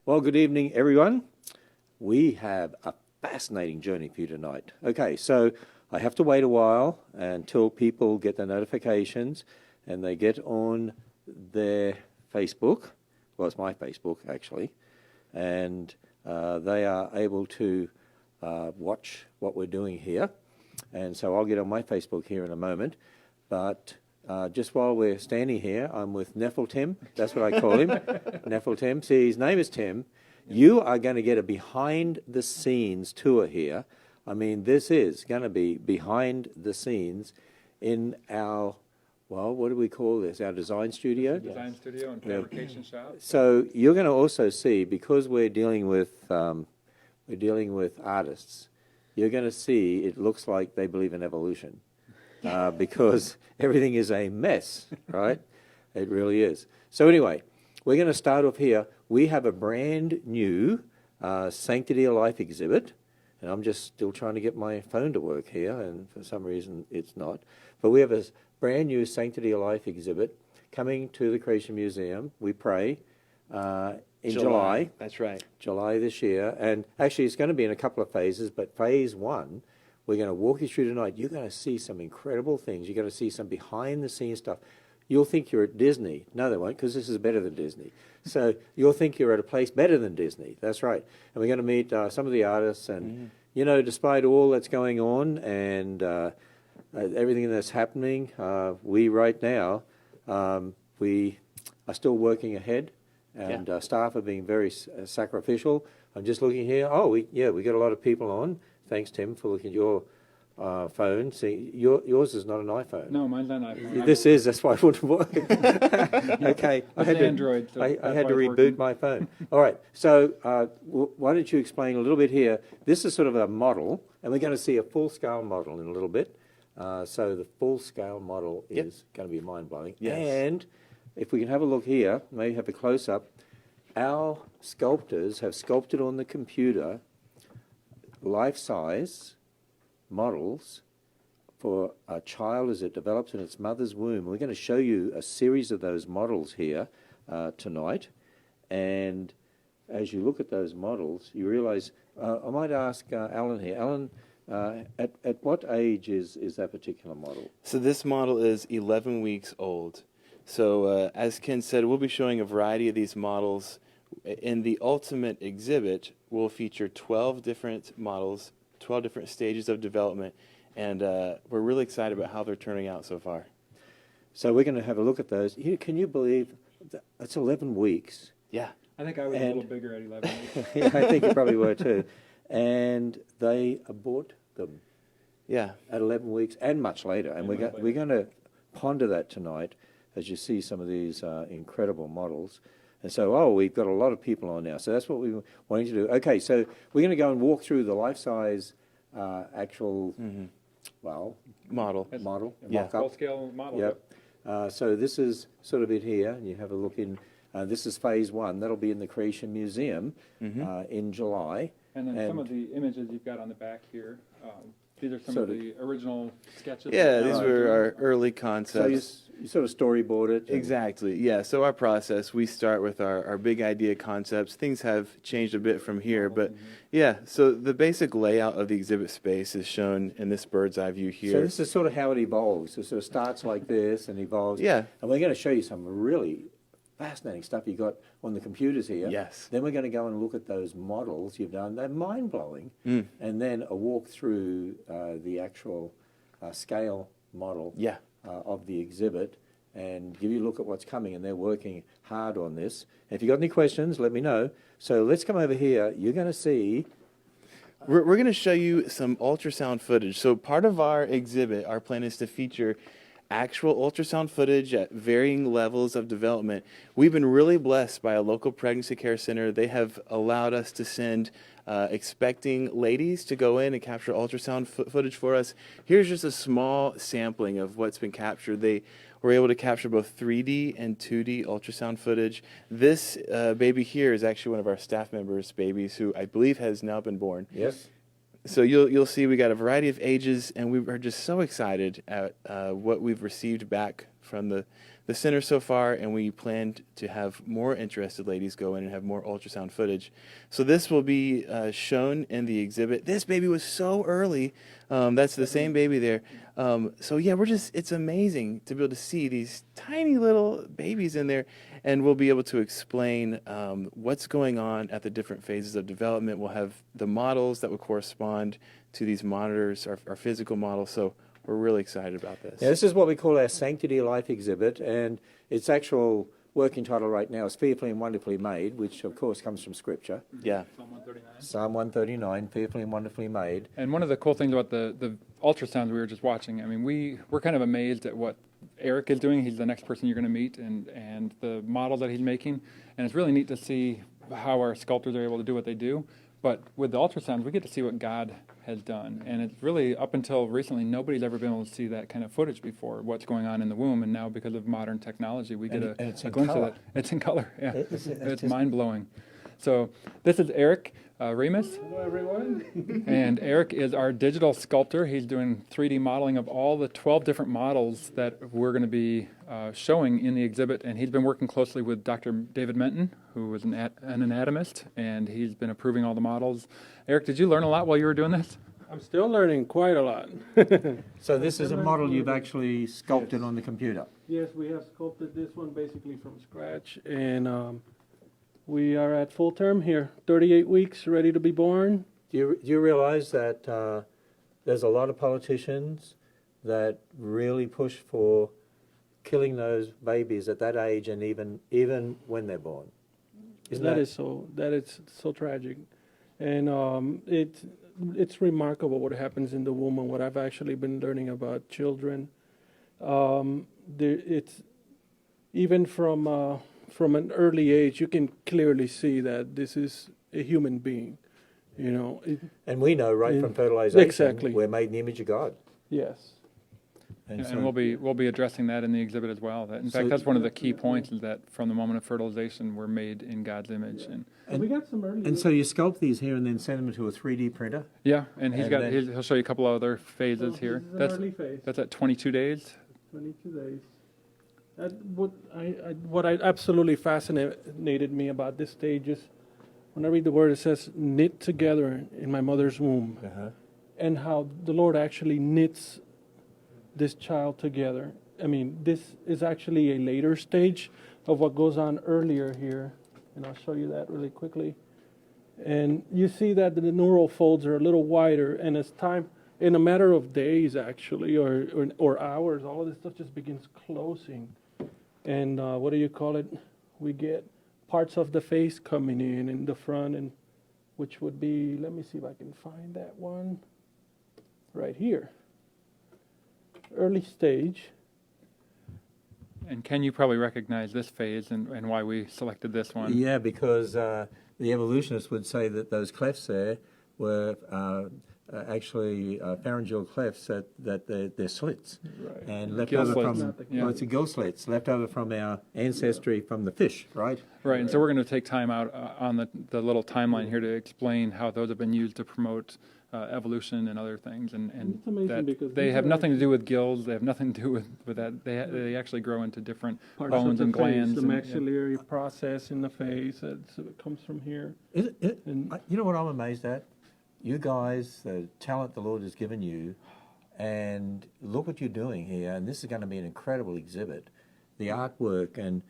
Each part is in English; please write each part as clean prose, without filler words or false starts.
Well, good evening, everyone. We have a fascinating journey for you tonight. Okay, so I have to wait a while until people get the notifications and they get on their Facebook. Well, it's my Facebook, actually. And they are able to watch what we're doing here. And so I'll get on my Facebook here in a moment. But just while we're standing here, I'm with Tim. That's what I call him, Tim. See, his name is Tim. You are going to get a behind-the-scenes tour here. I mean, this is going to be behind the scenes in our, well, what do we call this? Our design studio? Design studio and fabrication shop. So you're going to also see, because we're dealing with artists, you're going to see it looks like they believe in evolution. Because everything is a mess, right? It really is. So anyway, we're going to start off here. We have a brand new Sanctity of Life exhibit, and I'm just still trying to get my phone to work here, and for some reason it's not. But we have a brand new Sanctity of Life exhibit coming to the Creation Museum, we pray, in July. That's right. July this year. And actually it's going to be in a couple of phases, but phase one, we're going to walk you through tonight. You're going to see some incredible things. You're going to see some behind-the-scenes stuff. You'll think you're at Disney. No, they won't, because this is better than Disney. So you'll think you're at a place better than Disney. That's right. And we're going to meet some of the artists. And, you know, despite all that's going on and everything that's happening, we right now, we are still working ahead. And staff are being very sacrificial. I'm just looking here. Oh, we got a lot of people on. Thanks, Tim, for looking at your phone. See, yours is not an iPhone. No, mine's not an iPhone. This is. That's why it wouldn't work. Okay. I had Android. So I had to reboot my phone. All right. So why don't you explain a little bit here? This is sort of a model, and we're going to see a full-scale model in a little bit. So the full-scale model is going to be mind-blowing. Yes. And if we can have a look here, maybe have a close-up, our sculptors have sculpted on the computer life-size models for a child as it develops in its mother's womb. We're going to show you a series of those models here tonight. And as you look at those models, you realize, I might ask Alan here. Alan, at what age is that particular model? So this model is 11 weeks old. So as Ken said, we'll be showing a variety of these models. In the ultimate exhibit, we'll feature 12 different models, 12 different stages of development, and we're really excited about how they're turning out so far. So we're going to have a look at those. Can you believe that's 11 weeks? Yeah. I think I was a little bigger at 11 weeks. Yeah, I think you probably were too. And they abort them at 11 weeks and much later. And we're going to ponder that tonight as you see some of these incredible models. And so, we've got a lot of people on now. So that's what we were wanting to do. Okay, so we're going to go and walk through the life-size actual, model. Full-scale model. Yep. So this is sort of it here. And you have a look in. This is phase one. That'll be in the Creation Museum in July. And then some of the images you've got on the back here, these are some of the original sketches. Yeah, these were our early concepts. So you sort of storyboard it. Exactly, yeah. So our process, we start with our big idea concepts. Things have changed a bit from here, but so the basic layout of the exhibit space is shown in this bird's eye view here. So this is sort of how it evolves. It sort of starts like this and evolves. Yeah. And we're going to show you some really fascinating stuff you got on the computers here. Yes. Then we're going to go and look at those models you've done. They're mind-blowing. And then a walk through the actual scale model of the exhibit and give you a look at what's coming. And they're working hard on this. And if you've got any questions, let me know. So let's come over here. You're going to see... We're going to show you some ultrasound footage. So part of our exhibit, our plan is to feature actual ultrasound footage at varying levels of development. We've been really blessed by a local pregnancy care center. They have allowed us to send expecting ladies to go in and capture ultrasound footage for us. Here's just a small sampling of what's been captured. They were able to capture both 3D and 2D ultrasound footage. This baby here is actually one of our staff members' babies who I believe has now been born. Yes. So you'll see we got a variety of ages, and we are just so excited at what we've received back from the the center so far, and we plan to have more interested ladies go in and have more ultrasound footage. So this will be shown in the exhibit. This baby was so early. That's the same baby there. So yeah, it's amazing to be able to see these tiny little babies in there, and we'll be able to explain what's going on at the different phases of development. We'll have the models that will correspond to these monitors, our physical models. So we're really excited about this. Now, this is what we call our Sanctity of Life exhibit, and its actual working title right now is Fearfully and Wonderfully Made, which of course comes from Scripture. Yeah. Psalm 139. Psalm 139, Fearfully and Wonderfully Made. And one of the cool things about the ultrasounds we were just watching, I mean, we're kind of amazed at what Eric is doing. He's the next person you're going to meet, and the model that he's making. And it's really neat to see how our sculptors are able to do what they do. But with the ultrasounds, we get to see what God has done. And it's really, up until recently, nobody's ever been able to see that kind of footage before, what's going on in the womb. And now, because of modern technology, we get a glimpse of it. It's in color, yeah. It's mind-blowing. So this is Eric Remus. Hello, everyone. And Eric is our digital sculptor. He's doing 3D modeling of all the 12 different models that we're going to be showing in the exhibit. And he's been working closely with Dr. David Menten, who was an anatomist, and he's been approving all the models. Eric, did you learn a lot while you were doing this? I'm still learning quite a lot. So this is a model you've actually sculpted on the computer. Yes, we have sculpted this one basically from scratch, and we are at full term here, 38 weeks, ready to be born. Do you realize that there's a lot of politicians that really push for killing those babies at that age and even when they're born? That is so tragic, and it's remarkable what happens in the womb and what I've actually been learning about children. It's even from an early age, you can clearly see that this is a human being, you know. And we know right from fertilization, exactly, we're made in the image of God. Yes. And we'll be addressing that in the exhibit as well. In fact, that's one of the key points, is that from the moment of fertilization, we're made in God's image. And we got some early. And so you sculpt these here and then send them to a 3D printer? Yeah, and he'll show you a couple of other phases here. This is an early phase. That's at 22 days. 22 days. What absolutely fascinated me about this stage is when I read the word, it says knit together in my mother's womb, and how the Lord actually knits this child together. I mean, this is actually a later stage of what goes on earlier here, and I'll show you that really quickly. And you see that the neural folds are a little wider, and as time, in a matter of days actually, or hours, all of this stuff just begins closing. And what do you call it? We get parts of the face coming in the front, and which would be, let me see if I can find that one, right here. Early stage. And Ken, you probably recognize this phase and why we selected this one. Yeah, because the evolutionists would say that those clefts there were actually pharyngeal clefts, that they're slits. Right. And left Gill over slits. from, it's a gill slits, left over from our ancestry from the fish, right? Right, and so we're going to take time out on the little timeline here to explain how those have been used to promote evolution and other things, and It's amazing that because they these have are nothing to do with gills. They have nothing to do with that. They actually grow into different parts bones of the and face, glands. the and- maxillary process in the face, so it comes from here. And- You know what I'm amazed at? You guys, the talent the Lord has given you, and look what you're doing here, and this is going to be an incredible exhibit. The artwork and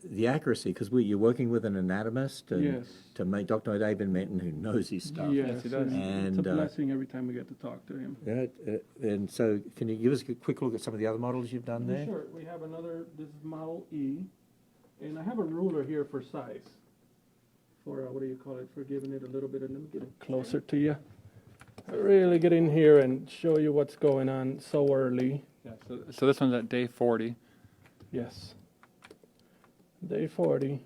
the accuracy, because you're working with an anatomist and to make Dr. David Menten, who knows his stuff. Yes, he does. it's a blessing every time we get to talk to him. Yeah, and so can you give us a quick look at some of the other models you've done there? Sure, we have this is Model E, and I have a ruler here for size, for what do you call it, for giving it a little bit, and let me get it closer to you. Really get in here and show you what's going on so early. Yeah, so this one's at day 40. Yes. Day 40.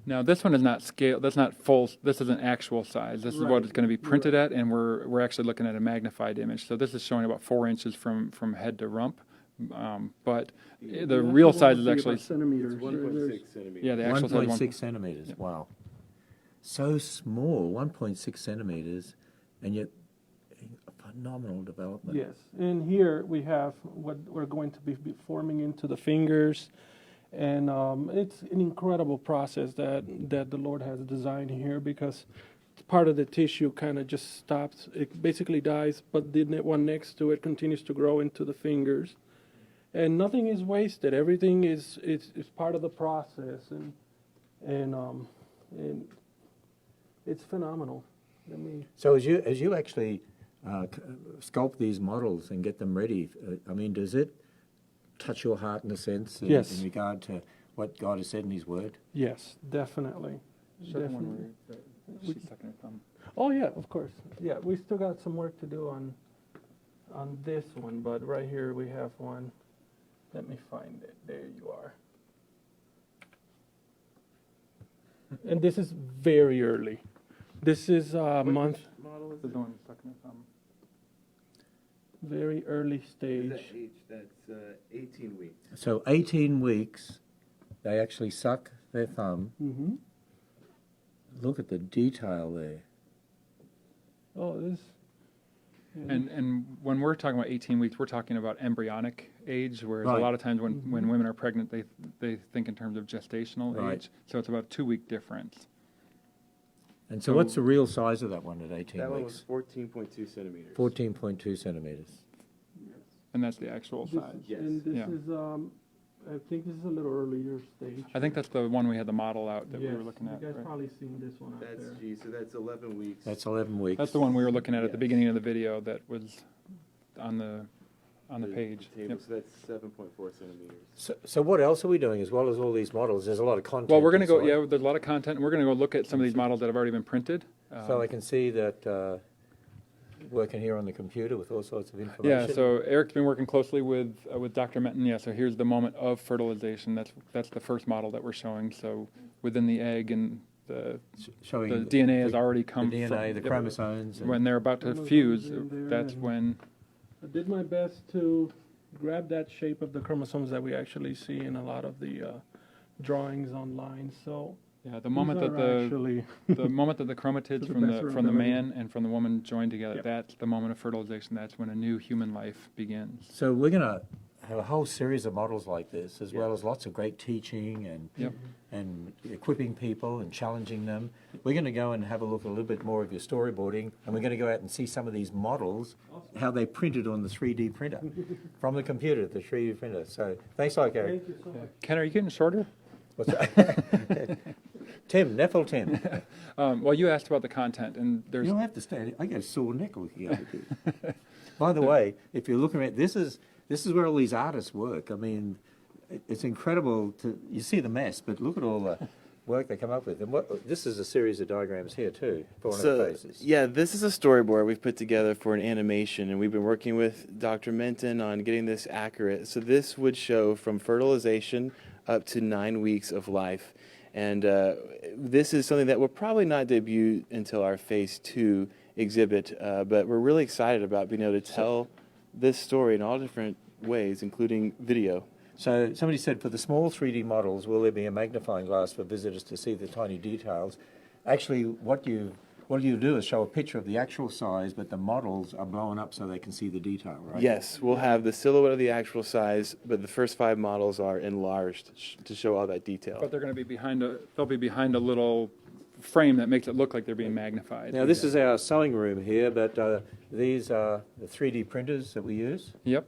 Now this one is not scale. That's not full. This isn't actual size. This is what Right. it's going to be printed at, and we're actually looking at a magnified image. So this is showing about 4 inches from head to rump, but the real size is actually centimeters. It's 1.6 centimeters. yeah, the actual size 1.6 centimeters. Yep. Wow. So small, 1.6 centimeters, and yet phenomenal development. Yes, and here we have what we're going to be forming into the fingers, And it's an incredible process that the Lord has designed here, because part of the tissue kind of just stops. It basically dies, but the one next to it continues to grow into the fingers. And nothing is wasted. Everything is part of the process, and it's phenomenal. So as you actually sculpt these models and get them ready, I mean, does it touch your heart in a sense Yes. in regard to what God has said in His Word? Yes, definitely. Show the one where she's sucking her thumb. Oh yeah, of course. Yeah, we still got some work to do on this one, but right here we have one. Let me find it. There you are. And this is very early. This is a month. Model is This is the one sucking her thumb. Very early stage. That's 18 weeks. So 18 weeks, they actually suck their thumb. Mm-hmm. Look at the detail there. Oh, this. Yeah. And when we're talking about 18 weeks, we're talking about embryonic age, whereas Right. a lot of times when women are pregnant, they think in terms of gestational Right. age. So it's about a 2-week difference. And so what's the real size of that one at 18 That one was weeks? 14.2 centimeters. 14.2 centimeters. And that's the actual This- size. Yes. And this Yeah. is, I think this is a little earlier stage. I think that's the one we had the model out that Yes, we were looking at. You guys right? probably seen this one out That's there. G, so that's 11 weeks. That's 11 weeks. That's the one we were looking at the Yes. beginning of the video that was on the page. Table, Yep. so that's 7.4 centimeters. So what else are we doing as well as all these models? There's a lot of content. Well, we're going to go, inside. yeah, there's a lot of content. We're going to go look at some of these models that have already been printed. So I can see that working here on the computer with all sorts of information. Yeah, so Eric's been working closely with Dr. Menten. Yeah, so here's the moment of fertilization. That's the first model that we're showing. So within the egg, and the showing DNA has already come the DNA, from the chromosomes. and- when they're about to Chromosomes fuse. in there That's and- when I did my best to grab that shape of the chromosomes that we actually see in a lot of the drawings online. So the moment these that are the actually the moment that the chromatids To the from best the of from the our ability. man and from the woman join together, Yep. that's the moment of fertilization. That's when a new human life begins. So we're going to have a whole series of models like this, as well Yeah. as lots of great teaching and Yep. and equipping people and challenging them. We're going to go and have a look a little bit more of your storyboarding, and we're going to go out and see some of these models, how they printed on the 3D printer, from the computer to the 3D printer. So thanks a lot, Gary. thank you so much. Ken, are you getting shorter? What's that? Tim, Neffel Tim. Well, you asked about the content, and You there's don't have to stand. I get a sore neck looking at it. By the way, if you're looking at this is where all these artists work. I mean, it's incredible you see the mess, but look at all the work they come up with. And this is a series of diagrams here too for one of the faces. Yeah, this is a storyboard we've put together for an animation, and we've been working with Dr. Menten on getting this accurate. So this would show from fertilization up to 9 weeks of life. And this is something that will probably not debut until our Phase 2 exhibit, but we're really excited about being able to tell this story in all different ways, including video. So somebody said, for the small 3D models, will there be a magnifying glass for visitors to see the tiny details? Actually, what you do is show a picture of the actual size, but the models are blown up so they can see the detail, right? Yes, we'll have the silhouette of the actual size, but the first 5 models are enlarged to show all that detail. but they're going to be behind a little frame that makes it look like they're being magnified. Now, this is our sewing room here, but these are the 3D printers that we use. Yep.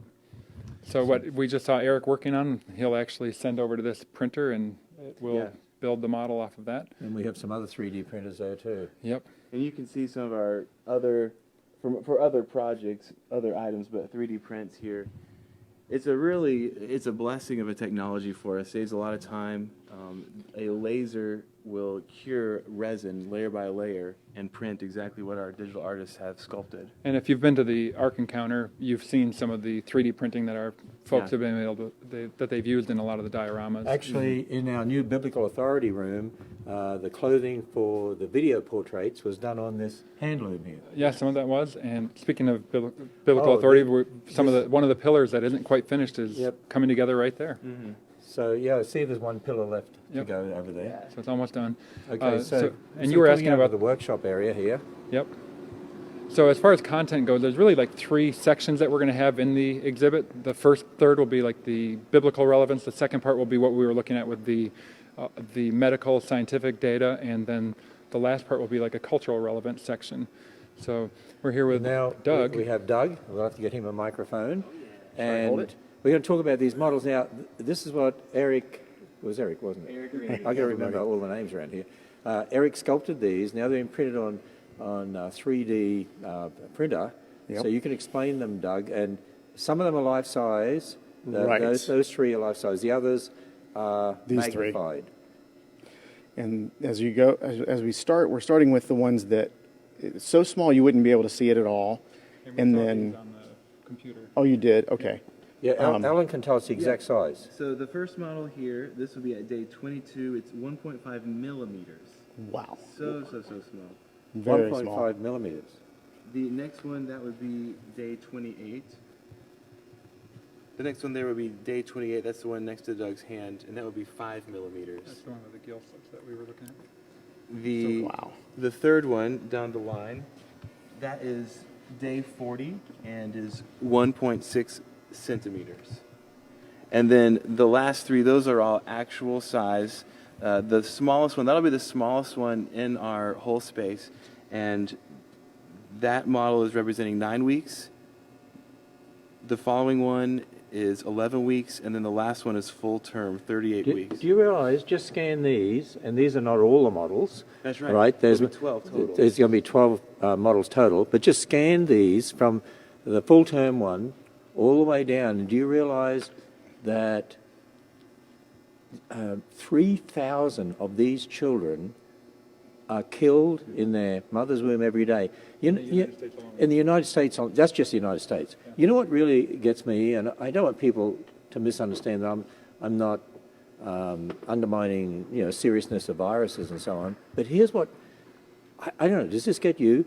So what we just saw Eric working on, he'll actually send over to this printer, and it will Yeah. build the model off of that. And we have some other 3D printers there too. Yep. And you can see some of our other, for other projects, other items, but 3D prints here. It's a blessing of a technology for us. Saves a lot of time. A laser will cure resin layer by layer and print exactly what our digital artists have sculpted. And if you've been to the Arc Encounter, you've seen some of the 3D printing that our folks Yeah. have been able to, that they've used in a lot of the dioramas. Actually, in our new biblical authority room, the clothing for the video portraits was done on this hand loom here. Yeah, some of that was. And speaking of biblical Oh, authority, this- one of the pillars that isn't quite finished is Yep. coming together right there. So yeah, I see there's one pillar left Yep. to go over there. So it's almost done. Okay, so so and you were coming asking out of about the workshop area here. Yep. So as far as content goes, there's really like 3 sections that we're going to have in the exhibit. The first third will be like the biblical relevance. The second part will be what we were looking at with the medical scientific data, and then the last part will be like a cultural relevance section. So we're here with Now, Doug. we have Doug. We'll have to get him a microphone. And hold it. we're going to talk about these models. Now, this is what Eric, wasn't it? Eric, I got to remember all the names around here. Eric sculpted these. Now they're being printed on 3D printer. Yep. So you can explain them, Doug. And some of them are life size. Right. Those 3 are life size. The others are These 3. magnified. And as you go, as we start, we're starting with the ones that it's so small you wouldn't be able to see it at all. And then, on the computer. oh, you did? Okay. Yeah, Alan can tell us the exact size. So the first model here, this will be at day 22. It's 1.5 millimeters. Wow. So small. Very 1.5 small. millimeters. The next one, that would be day 28. The next one there would be day 28. That's the one next to Doug's hand, and that would be 5 millimeters. That's the one with the gill slits that we were looking at. Wow. The third one down the line, that is day 40 and is 1.6 centimeters. And then the last 3, those are all actual size. The smallest one, that'll be the smallest one in our whole space, and that model is representing 9 weeks. The following one is 11 weeks, and then the last one is full term, 38 weeks. Do you realize, just scan these, and these are not all the models. That's right. Right? There's 12 total. There's going to be 12 models total, but just scan these from the full term one all the way down. And do you realize that 3,000 of these children are killed in their mother's womb every day? In the United States, that's just the United States. Yeah. You know what really gets me, and I don't want people to misunderstand that I'm not undermining seriousness of viruses and so on, but here's what, I don't know, does this get you?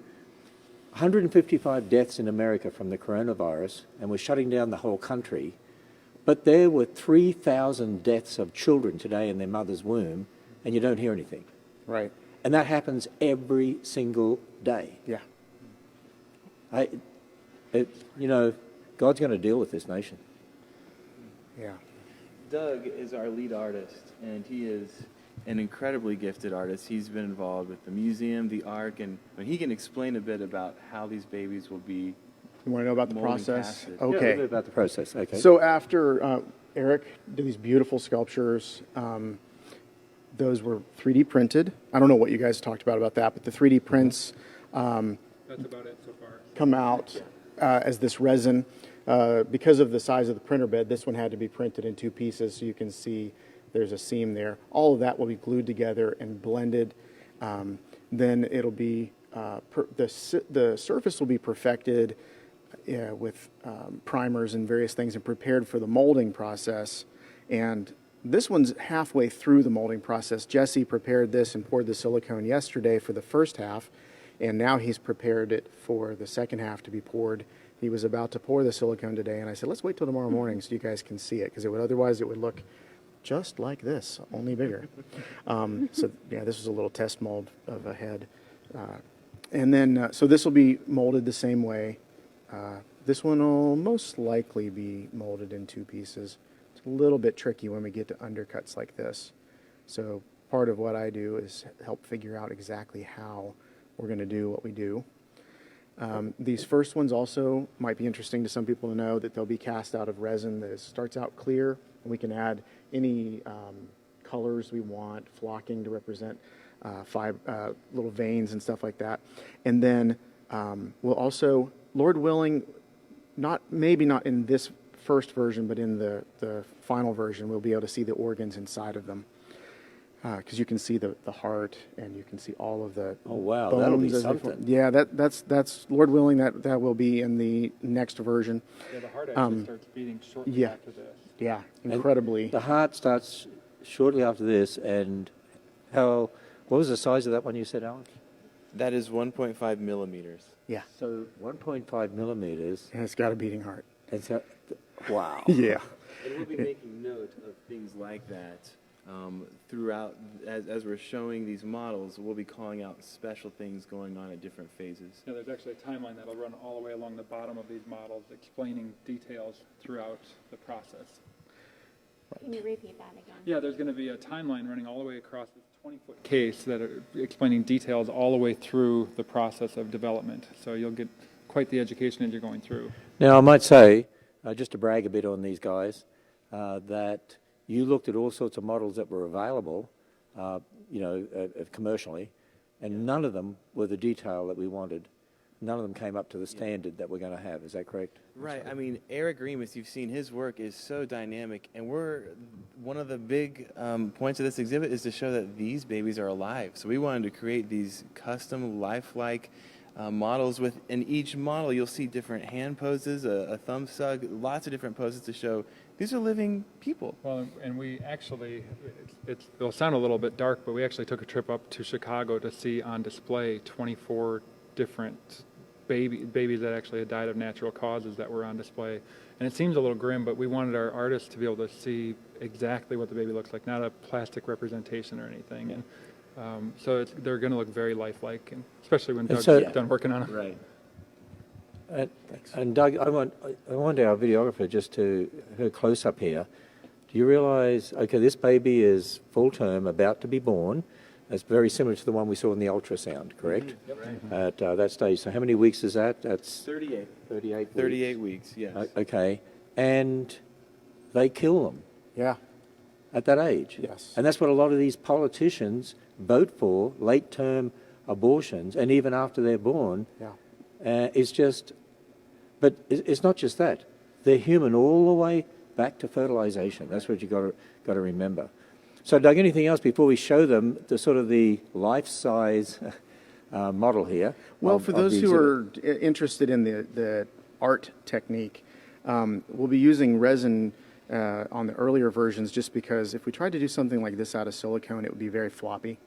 155 deaths in America from the coronavirus, and we're shutting down the whole country, but there were 3,000 deaths of children today in their mother's womb, and you don't hear anything. Right. And that happens every single day. Yeah. God's going to deal with this nation. Yeah. Doug is our lead artist, and he is an incredibly gifted artist. He's been involved with the museum, the Ark, and he can explain a bit about how these babies will be. You want to know about the molding process? past it. Yeah, a little Okay. bit about the process. Okay. So after Eric did these beautiful sculptures, those were 3D printed. I don't know what you guys talked about that, but the 3D prints That's about it so far. come out as this resin. Because of the size of the printer bed, this one had to be printed in 2 pieces, so you can see there's a seam there. All of that will be glued together and blended. Then it'll be the surface will be perfected with primers and various things and prepared for the molding process. And this one's halfway through the molding process. Jesse prepared this and poured the silicone yesterday for the first half, and now he's prepared it for the second half to be poured. He was about to pour the silicone today, and I said, let's wait till tomorrow morning so you guys can see it, because otherwise it would look just like this, only bigger. So yeah, this was a little test mold of a head. And then, so this will be molded the same way. This one will most likely be molded in 2 pieces. It's a little bit tricky when we get to undercuts like this. So part of what I do is help figure out exactly how we're going to do what we do. These first ones also might be interesting to some people to know that they'll be cast out of resin that starts out clear, and we can add any colors we want, flocking to represent little veins and stuff like that. And then we'll also, Lord willing, maybe not in this first version, but in the final version, we'll be able to see the organs inside of them. Because you can see the heart, and you can see all of the Oh, wow, bones that'll be as they something. form. Yeah, that's Lord willing, that will be in the next version. Yeah, the heart actually starts beating shortly yeah. after this. Yeah, And incredibly. the heart starts shortly after this, and what was the size of that one you said, Alan? That is 1.5 millimeters. Yeah, So 1.5 millimeters. and it's got a beating heart. And so, wow. Yeah. And we'll be making note of things like that throughout, as we're showing these models, we'll be calling out special things going on at different phases. Yeah, there's actually a timeline that'll run all the way along the bottom of these models, explaining details throughout the process. Can you repeat that again? Yeah, there's going to be a timeline running all the way across this 20-foot case that are explaining details all the way through the process of development. So you'll get quite the education as you're going through. Now, I might say, just to brag a bit on these guys, that you looked at all sorts of models that were available, commercially, and none of them were the detail that we wanted. None of them came up to the standard that we're going to have. Is that correct? Right. I mean, Eric Remus, you've seen his work is so dynamic, and one of the big points of this exhibit is to show that these babies are alive. So we wanted to create these custom, lifelike models. In each model, you'll see different hand poses, a thumb sug, lots of different poses to show these are living people. Well, and we actually, it'll sound a little bit dark, but we actually took a trip up to Chicago to see on display 24 different babies that actually had died of natural causes that were on display. And it seems a little grim, but we wanted our artists to be able to see exactly what the baby looks like, not a plastic representation or anything. And so they're going to look very lifelike, and especially when Doug's done working on it. Right. And Doug, I want our videographer just to her close up here. Do you realize? Okay, this baby is full term, about to be born. That's very similar to the one we saw in the ultrasound, correct? Yep. At that stage. So how many weeks is that? That's 38. 38 weeks. 38 weeks, yes. Okay, and they kill them Yeah. at that age. Yes. And that's what a lot of these politicians vote for: late-term abortions, and even after they're born. Yeah. It's just, but it's not just that. They're human all the way back to fertilization. That's what you got to remember. So, Doug, anything else before we show them the sort of the life-size model here? Well, for those who are interested in the art technique, we'll be using resin on the earlier versions just because if we tried to do something like this out of silicone, it would be very floppy.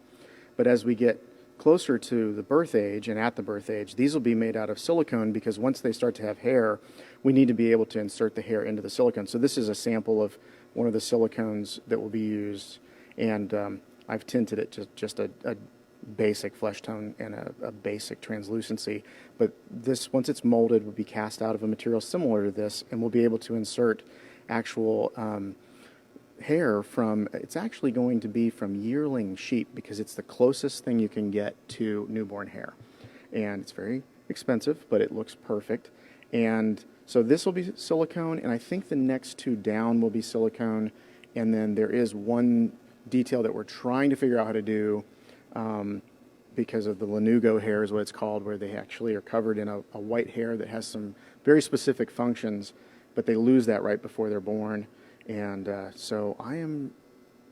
But as we get closer to the birth age and at the birth age, these will be made out of silicone because once they start to have hair, we need to be able to insert the hair into the silicone. So this is a sample of one of the silicones that will be used, and I've tinted it to just a basic flesh tone and a basic translucency. But this, once it's molded, will be cast out of a material similar to this, and we'll be able to insert actual hair from, it's actually going to be from yearling sheep because it's the closest thing you can get to newborn hair. And it's very expensive, but it looks perfect. And so this will be silicone, and I think the next two down will be silicone. And then there is one detail that we're trying to figure out how to do because of the lanugo hair is what it's called, where they actually are covered in a white hair that has some very specific functions, but they lose that right before they're born. And so I am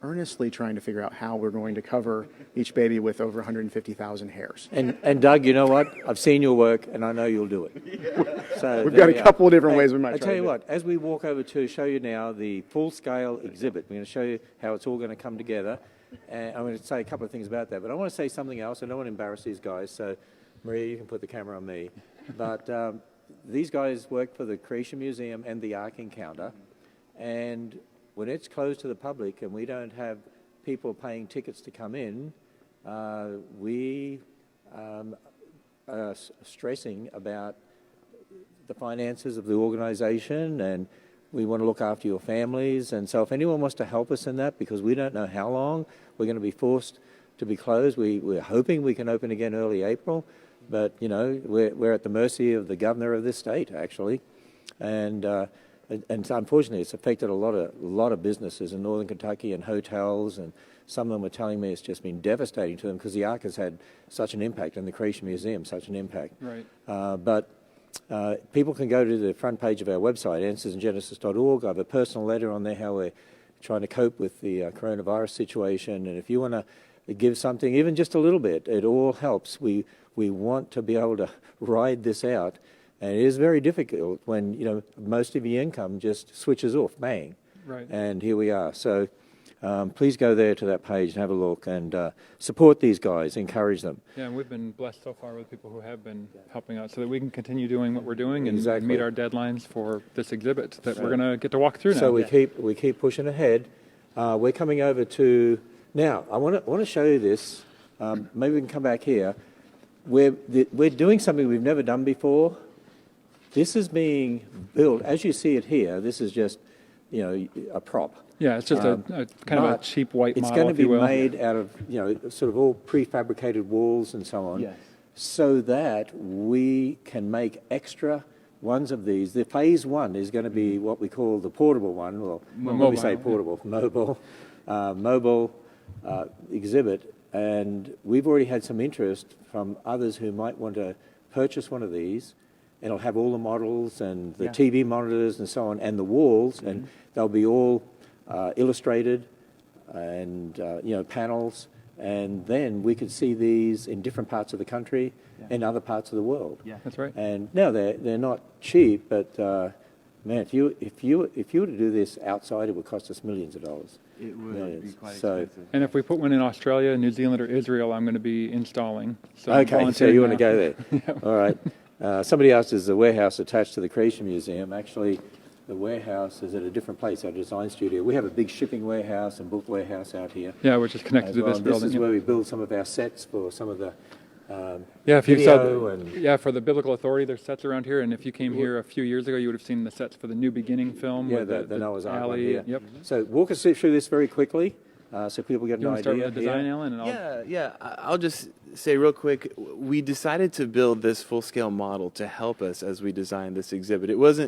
earnestly trying to figure out how we're going to cover each baby with over 150,000 hairs. And Doug, you know what? I've seen your work, and I know you'll do it. So We've got a couple of different ways we might I try tell to you do what, as we walk over to show you now the full-scale exhibit, we're going to show you how it's all going to come together. And I'm going to say a couple of things about that, but I want to say something else. I don't want to embarrass these guys, so Maria, you can put the camera on me. But these guys work for the Creation Museum and the Ark Encounter, and when it's closed to the public and we don't have people paying tickets to come in, we are stressing about the finances of the organisation, and we want to look after your families. And so if anyone wants to help us in that, because we don't know how long we're going to be forced to be closed, we're hoping we can open again early April, but, you know, we're at the mercy of the governor of this state, actually. And so unfortunately, it's affected a lot of businesses in northern Kentucky and hotels, and some of them were telling me it's just been devastating to them because the Ark has had such an impact, and the Creation Museum such an impact. Right. But people can go to the front page of our website, answersandgenesis.org. I have a personal letter on there how we're trying to cope with the coronavirus situation, and if you want to give something, even just a little bit, it all helps. We want to be able to ride this out. And it is very difficult when, you know, most of your income just switches off, bang. Right. And here we are. So please go there to that page and have a look and support these guys, encourage them. Yeah, and we've been blessed so far with people who have been helping out so that we can continue doing what we're doing and Exactly. meet our deadlines for this exhibit that we're going to get to walk through now. So we keep pushing ahead. we're coming over to now. I want to show you this. Maybe we can come back here. We're doing something we've never done before. This is being built as you see it here. This is just a prop. Yeah, it's just a kind of a cheap white it's model, going to if be you will. made out of sort of all prefabricated walls and so on. Yes. So that we can make extra ones of these. The phase one is going to be what we call the portable one. Well, when we say Mobile, portable, mobile exhibit. And we've already had some interest from others who might want to purchase one of these. And it'll have all the models and the TV monitors and so on, and the walls, and they'll be all illustrated and panels. And then we could see these in different parts of the country and other parts of the world. Yeah. That's right. And now they're not cheap, but man, if you were to do this outside, it would cost us millions of dollars. It would Millions. be quite So- expensive. And if we put one in Australia, New Zealand, or Israel, I'm going to be installing. So I'm Okay, so volunteering you want to now. go there? All right. Somebody asked, is the warehouse attached to the Creation Museum? Actually, the warehouse is at a different place, our design studio. We have a big shipping warehouse and book warehouse out here. Yeah, which is connected as to well. this And building. This is yeah. where we build some of our sets for some of the Yeah, if you saw, video and for the Biblical Authority, there's sets around here, and if you came here a few years ago, you would have seen the sets for the New Beginning film. yeah, with the Noah's Ark one alley. here. Yep. So walk us through this very quickly, so people get You an want to start idea. with the design, here. Alan? And I'll just say real quick, we decided to build this full-scale model to help us as we designed this exhibit. It was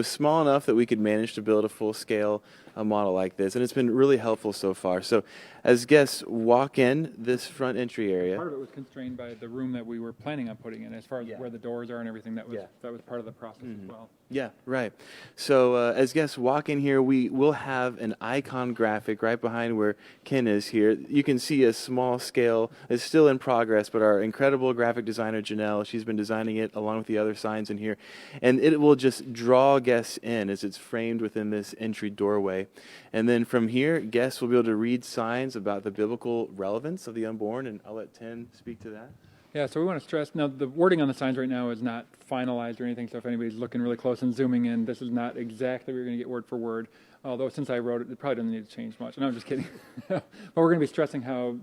small enough that we could manage to build a full-scale model like this, and it's been really helpful so far. So as guests walk in this front entry area, Part of it was constrained by the room that we were planning on putting in, as far as Yeah. where the doors are and everything. That was Yeah. that was part of the process as well. yeah, right. So as guests walk in here, we will have an icon graphic right behind where Ken is here. You can see a small scale. It's still in progress, but our incredible graphic designer, Janelle, she's been designing it along with the other signs in here. And it will just draw guests in as it's framed within this entry doorway. And then from here, guests will be able to read signs about the biblical relevance of the unborn, and I'll let Tim speak to that. Yeah, so we want to stress, now the wording on the signs right now is not finalized or anything, so if anybody's looking really close and zooming in, this is not exactly what you're going to get word for word, although since I wrote it, it probably doesn't need to change much. No, I'm just kidding. But we're going to be stressing how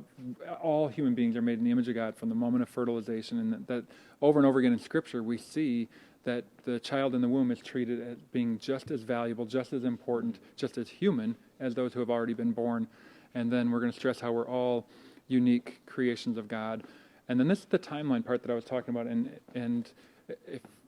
all human beings are made in the image of God from the moment of fertilization, and that over and over again in Scripture we see that the child in the womb is treated as being just as valuable, just as important, just as human as those who have already been born. And then we're going to stress how we're all unique creations of God. And then this is the timeline part that I was talking about. And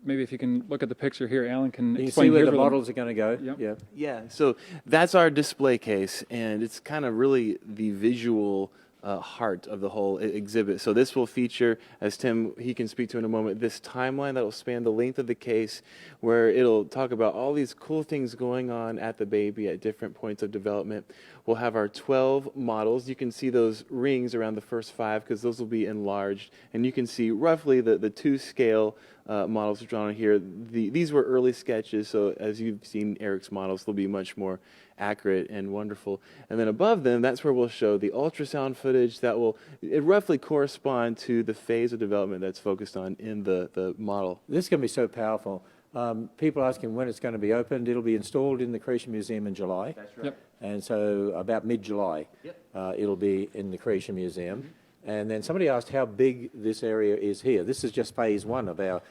if you can look at the picture here, Alan can You can explain see where here's the models are going to go. Yep. Yeah. Yeah, so that's our display case, and it's kind of really the visual heart of the whole exhibit. So this will feature, as Tim, he can speak to in a moment, this timeline that will span the length of the case, where it'll talk about all these cool things going on at the baby at different points of development. We'll have our 12 models. You can see those rings around the first 5 because those will be enlarged, and you can see roughly the 2 scale models drawn on here. These were early sketches, so as you've seen Eric's models, they'll be much more accurate and wonderful. And then above them, that's where we'll show the ultrasound footage that will roughly correspond to the phase of development that's focused on in the model. This is going to be so powerful. People asking when it's going to be opened. It'll be installed in the Creation Museum in July. That's right. Yep. And so about mid-July, it'll be in the Creation Museum. And then somebody asked how big this area is here. This is just phase 1 of our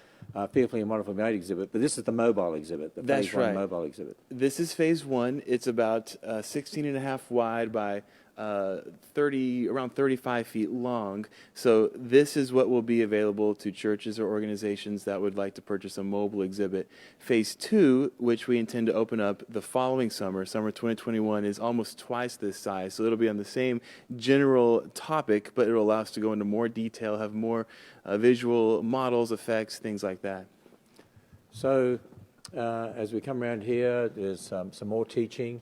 Fearfully and Wonderfully Made exhibit, but this is the mobile exhibit, the That's phase 1 right. mobile exhibit. This is phase 1. It's about 16 and a half wide by around 35 feet long. So this is what will be available to churches or organizations that would like to purchase a mobile exhibit. Phase 2, which we intend to open up the following summer 2021, is almost twice this size. So it'll be on the same general topic, but it'll allow us to go into more detail, have more visual models, effects, things like that. So as we come around here, there's some more teaching.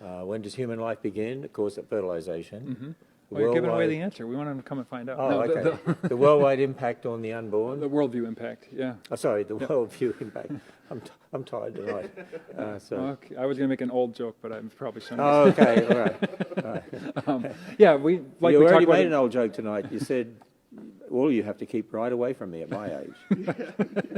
When does human life begin? Of course, at fertilization. Mm-hmm. Well, you're giving away Worldwide- the answer. We want them to come and find out. Oh, No, okay. The worldwide impact on the unborn. the worldview impact, yeah. Oh, sorry, the worldview impact. I'm tired tonight. So. Okay. I was going to make an old joke, but I'm probably showing Oh, okay, all right. Yeah, we like You we talked already about made it- an old joke tonight. You said all you have to keep right away from me at my age,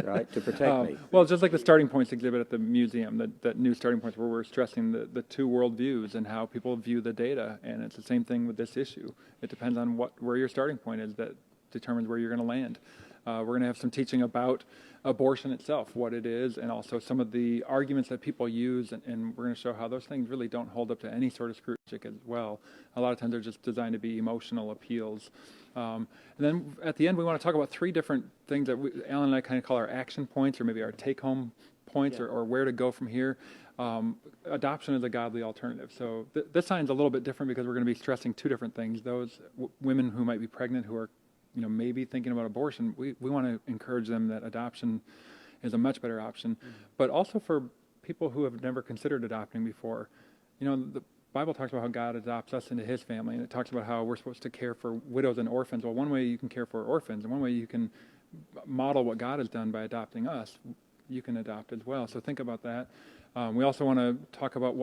right, to protect me. Well, just like the starting points exhibit at the museum, that new starting points where we're stressing the two worldviews and how people view the data, and it's the same thing with this issue. It depends on where your starting point is that determines where you're going to land. We're going to have some teaching about abortion itself, what it is, and also some of the arguments that people use, and we're going to show how those things really don't hold up to any sort of scrutiny as well. A lot of times they're just designed to be emotional appeals. And then at the end, we want to talk about three different things that Alan and I kind of call our action points, or maybe our take-home points, or where to go from here. Adoption is a godly alternative. So this sign's a little bit different because we're going to be stressing two different things. Those women who might be pregnant, who are maybe thinking about abortion, we want to encourage them that adoption is a much better option. But also for people who have never considered adopting before, the Bible talks about how God adopts us into his family, and it talks about how we're supposed to care for widows and orphans. Well, one way you can care for orphans, and one way you can model what God has done by adopting us, you can adopt as well. So think about that. We also want to talk about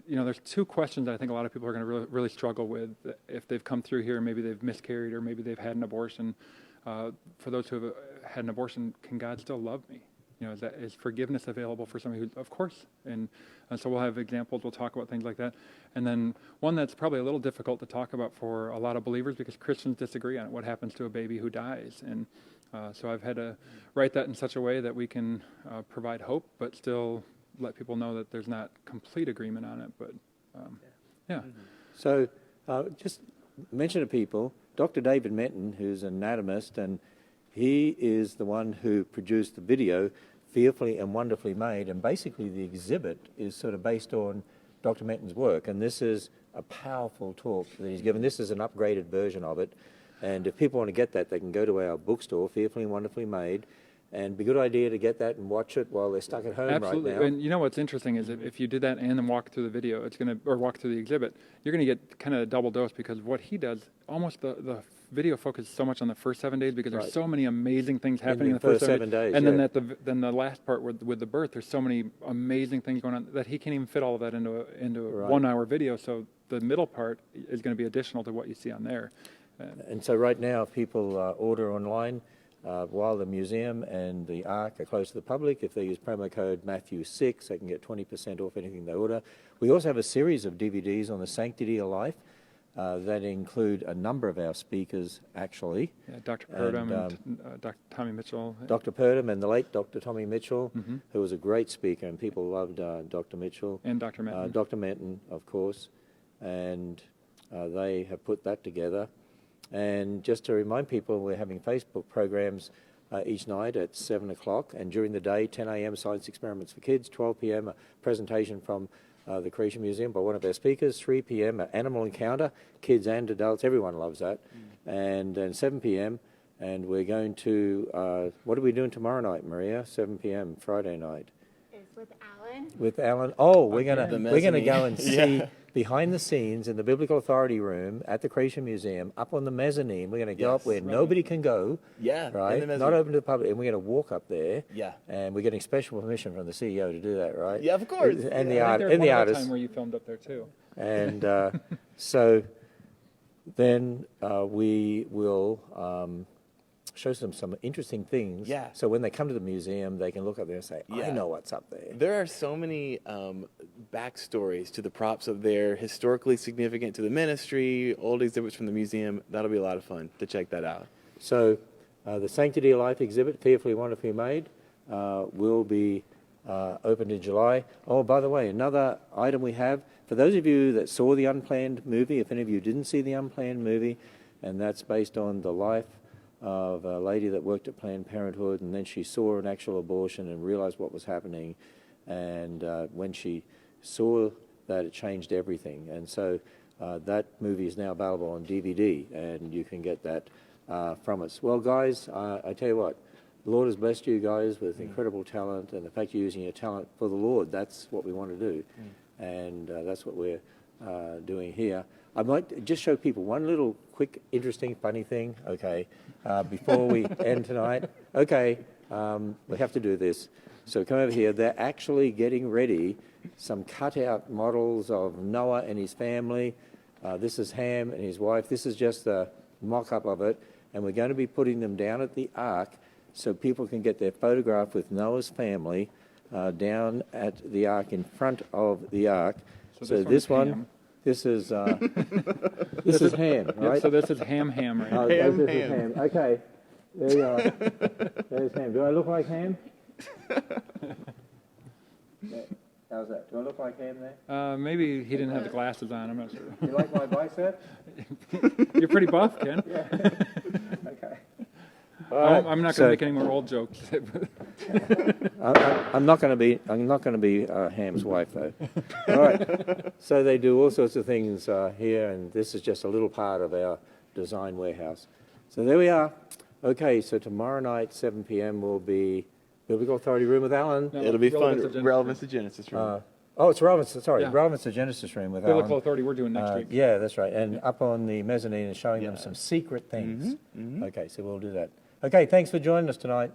there's two questions that I think a lot of people are going to really struggle with if they've come through here, maybe they've miscarried or maybe they've had an abortion. For those who have had an abortion, can God still love me? Is forgiveness available for somebody who, of course. And so we'll have examples, we'll talk about things like that. And then one that's probably a little difficult to talk about for a lot of believers because Christians disagree on it, what happens to a baby who dies. And so I've had to write that in such a way that we can provide hope, but still let people know that there's not complete agreement on it, but yeah. So just mention to people, Dr. David Menten, who's an anatomist, and he is the one who produced the video, Fearfully and Wonderfully Made, and basically the exhibit is sort of based on Dr. Menten's work, and this is a powerful talk that he's given. This is an upgraded version of it, and if people want to get that, they can go to our bookstore, Fearfully and Wonderfully Made, and it'd be a good idea to get that and watch it while they're stuck at home Absolutely. right now. And what's interesting is if you did that and then walk through the video, or walk through the exhibit, you're going to get kind of a double dose because what he does, almost the video focuses so much on the first 7 days because there's so many amazing things happening in the first 7 days. And then then the last part with the birth, there's so many amazing things going on that he can't even fit all of that into a 1 hour video. So the middle part is going to be additional to what you see on there. And so right now, if people order online, while the museum and the Ark are closed to the public, if they use promo code Matthew6, they can get 20% off anything they order. We also have a series of DVDs on the Sanctity of Life that include a number of our speakers, actually. Yeah, Dr. Purdom and Dr. Tommy Mitchell. Dr. Purdom and the late Dr. Tommy Mitchell, who was a great speaker, and people loved Dr. Mitchell. And Dr. Menten. Dr. Menten, of course. And they have put that together. And just to remind people, we're having Facebook programs each night at 7 o'clock, and during the day, 10 a.m. Science Experiments for Kids, 12 p.m. a presentation from the Creation Museum by one of our speakers, 3 p.m. an animal encounter, kids and adults, everyone loves that, and then 7 p.m. and we're going to, what are we doing tomorrow night, Maria? 7 p.m. Friday night. It's with Alan. With Alan. Oh, we're gonna go and see Yeah. behind the scenes in the Biblical Authority Room at the Creation Museum, up on the mezzanine. We're going to go up where nobody can go. Yeah, right. in the Not open to the public, and we're going to walk up there. Yeah. And we're getting special permission from the CEO to do that, right? Yeah, of course. And the I think art there was and the one other artists. time where you filmed up there too. And so then we will show them some interesting things. Yeah. So when they come to the museum, they can look up there and say, I know what's up there. There are so many backstories to the props up there, historically significant to the ministry, old exhibits from the museum. That'll be a lot of fun to check that out. So the Sanctity of Life exhibit, Fearfully Wonderfully Made, will be opened in July. Oh, by the way, another item we have, for those of you that saw the Unplanned movie, if any of you didn't see the Unplanned movie, and that's based on the life of a lady that worked at Planned Parenthood, and then she saw an actual abortion and realized what was happening, and when she saw that, it changed everything. And so that movie is now available on DVD, and you can get that from us. Well, guys, I tell you what, the Lord has blessed you guys with incredible talent, and the fact you're using your talent for the Lord, that's what we want to do, and that's what we're doing here. I might just show people one little quick, interesting, funny thing, okay, before we end tonight. Okay, we have to do this. So come over here. They're actually getting ready some cutout models of Noah and his family. This is Ham and his wife. This is just a mock-up of it. and we're going to be putting them down at the Ark so people can get their photograph with Noah's family down at the Ark, in front of the Ark. So this one, Ham. this is this is Ham, Yep, right? so this is Ham right Oh, here. this is Ham. Okay, there you are. There's Ham. Do I look like Ham? Yeah. How's that? Do I look like Ham there? Maybe he didn't have the glasses on. I'm not sure. You like my bicep? You're pretty buff, Ken. Okay. I'm not going to make any more old jokes. I'm not going to be Ham's wife, though. All right. So they do all sorts of things here, and this is just a little part of our design warehouse. So there we are. Okay. So tomorrow night, 7 p.m. will be Biblical Authority Room with Alan. No, It'll be Relevance to fun. Genesis. Relevance to Genesis room. Oh, it's Relevance. Sorry, Yeah. Relevance to Genesis Room with Biblical Alan. Authority we're doing next week. Yeah, that's right. And up on the mezzanine and showing them Yeah. some secret things. Mhm. Okay, so we'll do that. Okay, thanks for joining us tonight.